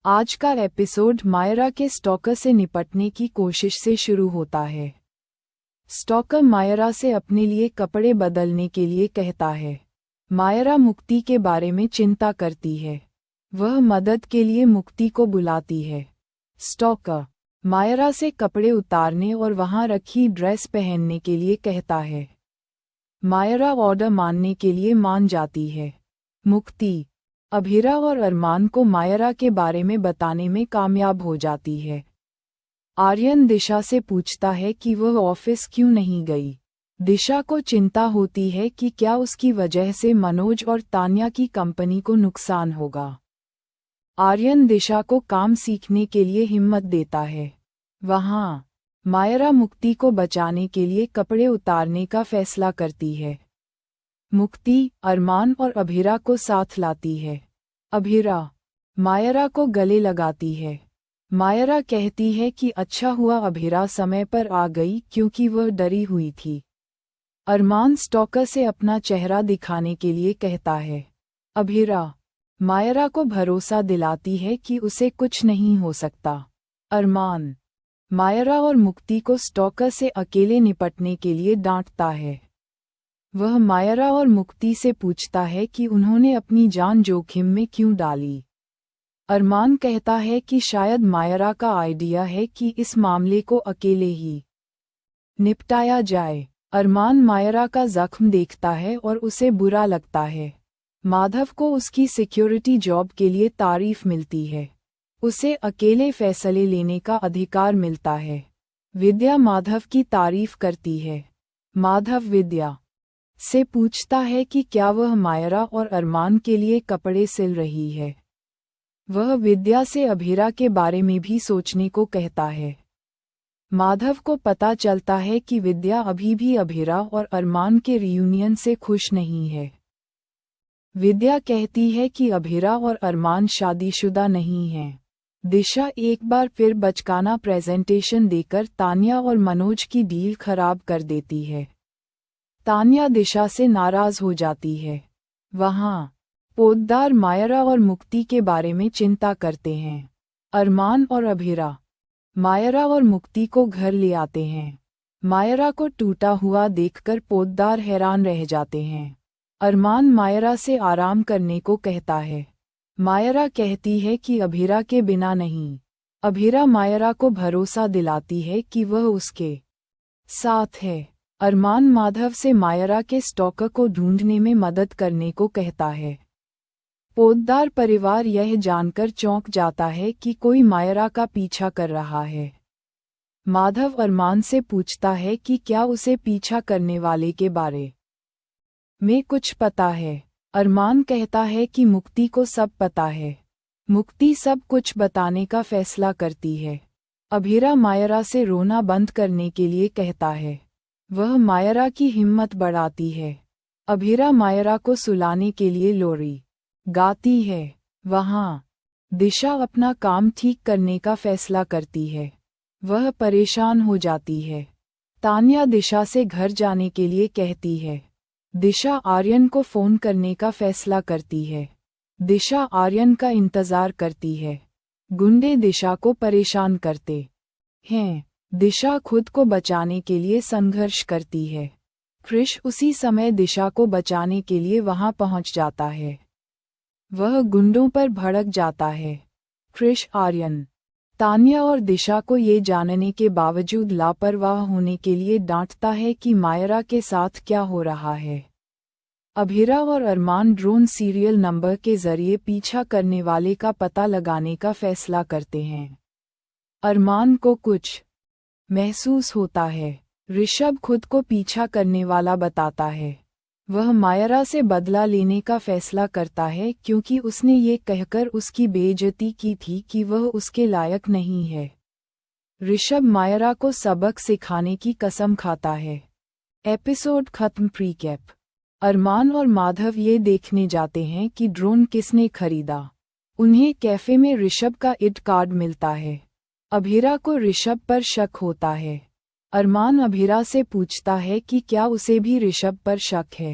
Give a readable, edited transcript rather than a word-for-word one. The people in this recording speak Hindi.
आज का एपिसोड मायरा के स्टॉकर से निपटने की कोशिश से शुरू होता है। स्टॉकर मायरा से अपने लिए कपड़े बदलने के लिए कहता है। मायरा मुक्ति के बारे में चिंता करती है। वह मदद के लिए मुक्ति को बुलाती है। स्टॉकर मायरा से कपड़े उतारने और वहां रखी ड्रेस पहनने के लिए कहता है। मायरा ऑर्डर मानने के लिए मान जाती है। मुक्ति अभिरा और अरमान को मायरा के बारे में बताने में कामयाब हो जाती है। आर्यन दिशा से पूछता है कि वह ऑफिस क्यों नहीं गई। दिशा को चिंता होती है कि क्या उसकी वजह से मनोज और तान्या की कंपनी को नुकसान होगा। आर्यन दिशा को काम सीखने के लिए हिम्मत देता है। वहां मायरा मुक्ति को बचाने के लिए कपड़े उतारने का फैसला करती है। मुक्ति अरमान और अभिरा को साथ लाती है। अभिरा मायरा को गले लगाती है। मायरा कहती है कि अच्छा हुआ अभिरा समय पर आ गई क्योंकि वह डरी हुई थी। अरमान स्टॉकर से अपना चेहरा दिखाने के लिए कहता है। अभिरा मायरा को भरोसा दिलाती है कि उसे कुछ नहीं हो सकता। अरमान मायरा और मुक्ति को स्टॉकर से अकेले निपटने के लिए डांटता है। वह मायरा और मुक्ति से पूछता है कि उन्होंने अपनी जान जोखिम में क्यों डाली। अरमान कहता है कि शायद मायरा का आइडिया है कि इस मामले को अकेले ही निपटाया जाए। अरमान मायरा का जख्म देखता है और उसे बुरा लगता है। माधव को उसकी सिक्योरिटी जॉब के लिए तारीफ मिलती है। उसे अकेले फैसले लेने का अधिकार मिलता है। विद्या माधव की तारीफ करती है। माधव विद्या से पूछता है कि क्या वह मायरा और अरमान के लिए कपड़े सिल रही है। वह विद्या से अभिरा के बारे में भी सोचने को कहता है। माधव को पता चलता है कि विद्या अभी भी अभिरा और अरमान के रियूनियन से खुश नहीं है। विद्या कहती है कि अभिरा और अरमान शादीशुदा नहीं हैं। दिशा एक बार फिर बचकाना प्रेजेंटेशन देकर तान्या और मनोज की डील खराब कर देती है। तान्या दिशा से नाराज हो जाती है। वहां पोद्दार मायरा और मुक्ति के बारे में चिंता करते हैं। अरमान और अभिरा मायरा और मुक्ति को घर ले आते हैं। मायरा को टूटा हुआ देखकर पोद्दार हैरान रह जाते हैं। अरमान मायरा से आराम करने को कहता है। मायरा कहती है कि अभिरा के बिना नहीं। अभिरा मायरा को भरोसा दिलाती है कि वह उसके साथ है। अरमान माधव से मायरा के स्टॉकर को ढूंढने में मदद करने को कहता है। पोद्दार परिवार यह जानकर चौंक जाता है कि कोई मायरा का पीछा कर रहा है। माधव अरमान से पूछता है कि क्या उसे पीछा करने वाले के बारे में कुछ पता है। अरमान कहता है कि मुक्ति को सब पता है। मुक्ति सब कुछ बताने का फैसला करती है। अभिरा मायरा से रोना बंद करने के लिए कहता है। वह मायरा की हिम्मत बढ़ाती है। अभिरा मायरा को सुलाने के लिए लोरी गाती है। वहां दिशा अपना काम ठीक करने का फैसला करती है। वह परेशान हो जाती है। तान्या दिशा से घर जाने के लिए कहती है। दिशा आर्यन को फोन करने का फैसला करती है। दिशा आर्यन का इंतजार करती है। गुंडे दिशा को परेशान करते हैं। दिशा खुद को बचाने के लिए संघर्ष करती है। क्रिश उसी समय दिशा को बचाने के लिए वहां पहुंच जाता है। वह गुंडों पर भड़क जाता है। क्रिश आर्यन तान्या और दिशा को ये जानने के बावजूद लापरवाह होने के लिए डांटता है कि मायरा के साथ क्या हो रहा है। अभिरा और अरमान ड्रोन सीरियल नंबर के जरिए पीछा करने वाले का पता लगाने का फैसला करते हैं। अरमान को कुछ महसूस होता है। ऋषभ खुद को पीछा करने वाला बताता है। वह मायरा से बदला लेने का फैसला करता है क्योंकि उसने ये कहकर उसकी बेइज्जती की थी कि वह उसके लायक नहीं है। ऋषभ मायरा को सबक सिखाने की कसम खाता है। एपिसोड खत्म। प्रीकैप अरमान और माधव ये देखने जाते हैं कि ड्रोन किसने खरीदा। उन्हें कैफे में ऋषभ का इड कार्ड मिलता है। अभिरा को ऋषभ पर शक होता है। अरमान अभिरा से पूछता है कि क्या उसे भी ऋषभ पर शक है।